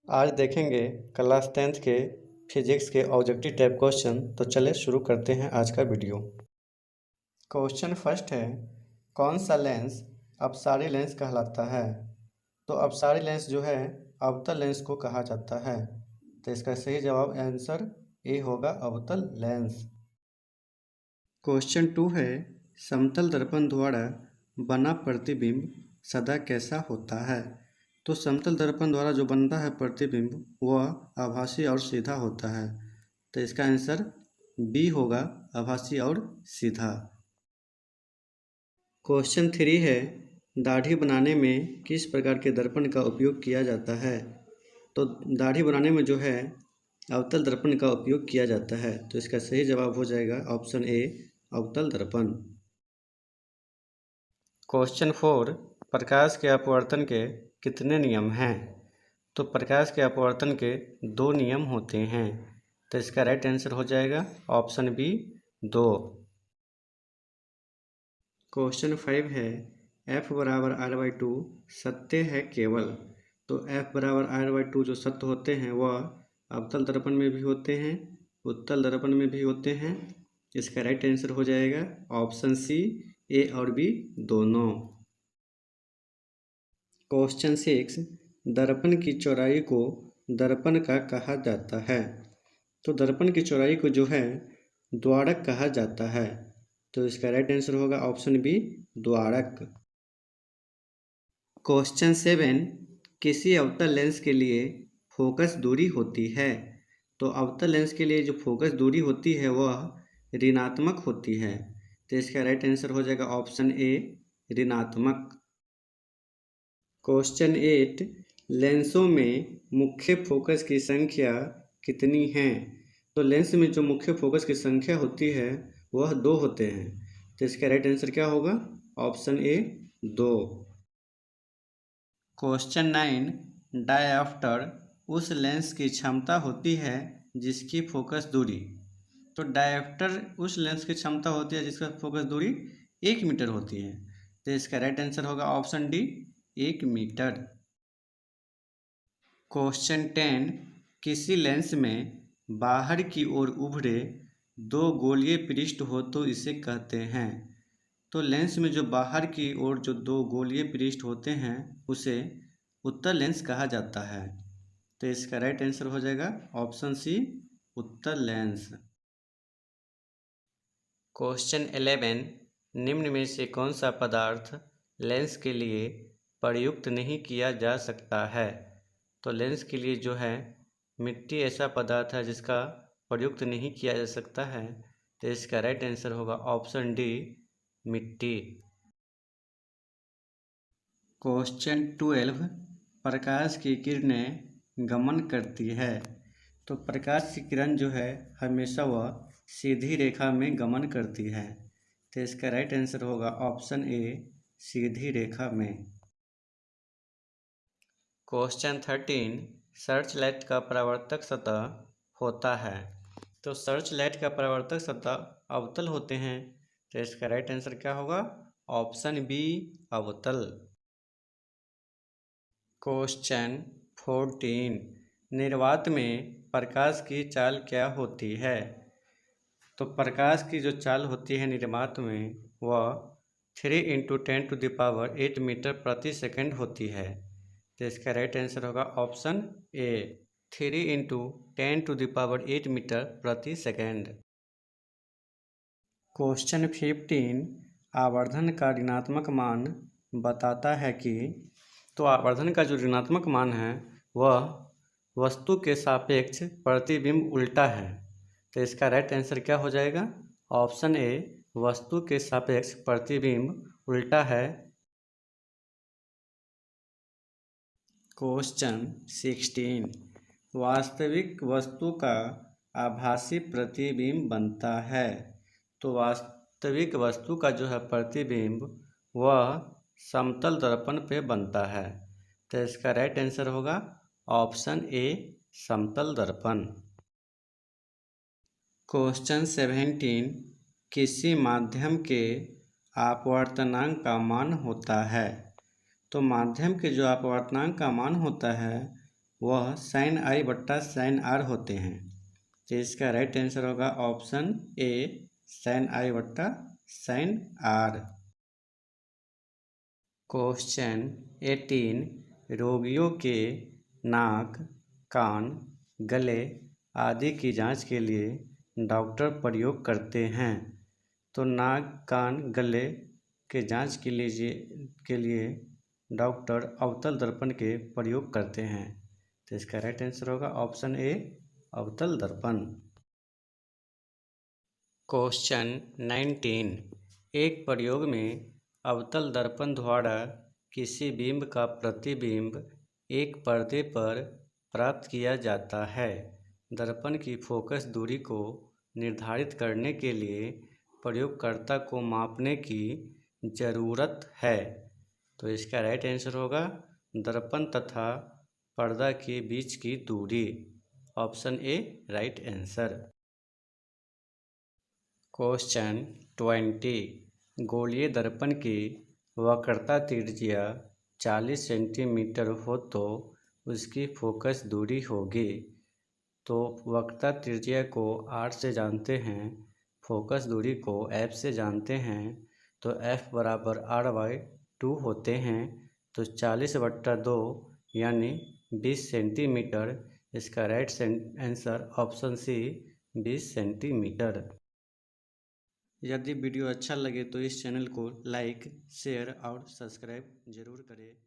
आज देखेंगे class 10th के फिजिक्स के ऑब्जेक्टिव टाइप क्वेश्चन। तो चले शुरू करते हैं आज का वीडियो। क्वेश्चन फर्स्ट है, कौन सा लेंस अपसारी लेंस कहलाता है? तो अपसारी लेंस जो है अवतल लेंस को कहा जाता है। तो इसका सही जवाब आंसर ए होगा, अवतल लेंस। क्वेश्चन 2 है, समतल दर्पण द्वारा बना प्रतिबिंब सदा कैसा होता है? तो समतल दर्पण द्वारा जो बनता है प्रतिबिंब वह आभासी और सीधा होता है। तो इसका आंसर बी होगा, आभासी और सीधा। क्वेश्चन 3 है, दाढ़ी बनाने में किस प्रकार के दर्पण का उपयोग किया जाता है? तो दाढ़ी बनाने में जो है अवतल दर्पण का उपयोग किया जाता है। तो इसका सही जवाब हो जाएगा ऑप्शन ए, अवतल दर्पण। क्वेश्चन 4, प्रकाश के अपवर्तन के कितने नियम हैं? तो प्रकाश के अपवर्तन के 2 नियम होते हैं। तो इसका राइट आंसर हो जाएगा ऑप्शन बी, 2। क्वेश्चन 5 है, F बराबर R/2 सत्य है केवल। तो F बराबर R/2 जो सत्य होते हैं वह अवतल दर्पण में भी होते हैं, उत्तल दर्पण में भी होते हैं। इसका राइट आंसर हो जाएगा ऑप्शन सी, ए और बी दोनों। क्वेश्चन 6, दर्पण की चौड़ाई को दर्पण का कहा जाता है। तो दर्पण की चौड़ाई को जो है द्वारक कहा जाता है। तो इसका राइट आंसर होगा ऑप्शन बी, द्वारक। क्वेश्चन 7, किसी अवतल लेंस के लिए फोकस दूरी होती है। तो अवतल लेंस के लिए जो फोकस दूरी होती है वह ऋणात्मक होती है। तो इसका राइट आंसर हो जाएगा ऑप्शन ए, ऋणात्मक। क्वेश्चन 8, लेंसों में मुख्य फोकस की संख्या कितनी है? तो लेंस में जो मुख्य फोकस की संख्या होती है वह 2 होते हैं। तो इसका राइट आंसर क्या होगा? Option A, 2। क्वेश्चन 9, डायऑप्टर उस लेंस की क्षमता होती है जिसकी फोकस दूरी। तो डायऑप्टर उस लेंस की क्षमता होती है जिसका फोकस दूरी 1 मीटर होती है। तो इसका राइट आंसर होगा ऑप्शन डी, 1 मीटर। क्वेश्चन 10, किसी लेंस में बाहर की ओर उभरे 2 गोलीय पृष्ठ हो तो इसे कहते हैं। तो लेंस में जो बाहर की ओर जो 2 गोलीय पृष्ठ होते हैं उसे उत्तल लेंस कहा जाता है। तो इसका राइट आंसर हो जाएगा ऑप्शन सी, उत्तल लेंस। क्वेश्चन 11, निम्न में से कौन सा पदार्थ लेंस के लिए प्रयुक्त नहीं किया जा सकता है? तो लेंस के लिए जो है मिट्टी ऐसा पदार्थ है जिसका प्रयुक्त नहीं किया जा सकता है। तो इसका राइट आंसर होगा ऑप्शन डी, मिट्टी। क्वेश्चन 12, प्रकाश की किरणें गमन करती है। तो प्रकाश की किरण जो है हमेशा वह सीधी रेखा में गमन करती है। तो इसका राइट आंसर होगा ऑप्शन ए, सीधी रेखा में। क्वेश्चन 13, सर्च लाइट का परावर्तक सतह होता है। तो सर्च लाइट का परावर्तक सतह अवतल होते हैं। तो इसका राइट आंसर क्या होगा? ऑप्शन बी, अवतल। क्वेश्चन 14, निर्वात में प्रकाश की चाल क्या होती है? तो प्रकाश की जो चाल होती है निर्वात में वह 3 × 10⁸ मीटर प्रति सेकंड होती है। तो इसका राइट आंसर होगा ऑप्शन ए, 3 × 10⁸ मीटर प्रति सेकंड। क्वेश्चन 15, आवर्धन का ऋणात्मक मान बताता है कि। तो आवर्धन का जो ऋणात्मक मान है वह वस्तु के सापेक्ष प्रतिबिंब उल्टा है। तो इसका राइट आंसर क्या हो जाएगा? ऑप्शन ए, वस्तु के सापेक्ष प्रतिबिंब उल्टा है। क्वेश्चन 16, वास्तविक वस्तु का आभासी प्रतिबिंब बनता है। तो वास्तविक वस्तु का जो है प्रतिबिंब वह समतल दर्पण पे बनता है। तो इसका राइट आंसर होगा ऑप्शन ए, समतल दर्पण। क्वेश्चन 17, किसी माध्यम के अपवर्तनांक का मान होता है। तो माध्यम के जो अपवर्तनांक का मान होता है वह sin i बट्टा sin r होते हैं। तो इसका राइट आंसर होगा ऑप्शन ए sin i बट्टा sin r। क्वेश्चन 18 रोगियों के नाक, कान, गले आदि की जांच के लिए डॉक्टर प्रयोग करते हैं। तो नाक, कान, गले के जांच के लिए डॉक्टर अवतल दर्पण के प्रयोग करते हैं। तो इसका राइट आंसर होगा ऑप्शन ए अवतल दर्पण। क्वेश्चन 19 एक प्रयोग में अवतल दर्पण द्वारा किसी बिंब का प्रतिबिंब एक पर्दे पर प्राप्त किया जाता है। दर्पण की फोकस दूरी को निर्धारित करने के लिए प्रयोगकर्ता को मापने की ज़रूरत है। तो इसका राइट आंसर होगा दर्पण तथा पर्दा के बीच की दूरी, option A right answer. Question 20 गोलीय दर्पण की वक्रता त्रिज्या 40 सेंटीमीटर हो तो उसकी फोकस दूरी होगी। तो वक्रता त्रिज्या को r से जानते हैं, फोकस दूरी को f से जानते हैं। तो f बराबर r/2 होते हैं। तो 40/2 यानी 20 सेंटीमीटर। इसका right answer option C 20 centimetre. यदि वीडियो अच्छा लगे तो इस चैनल को लाइक, शेयर और सब्सक्राइब जरूर करें।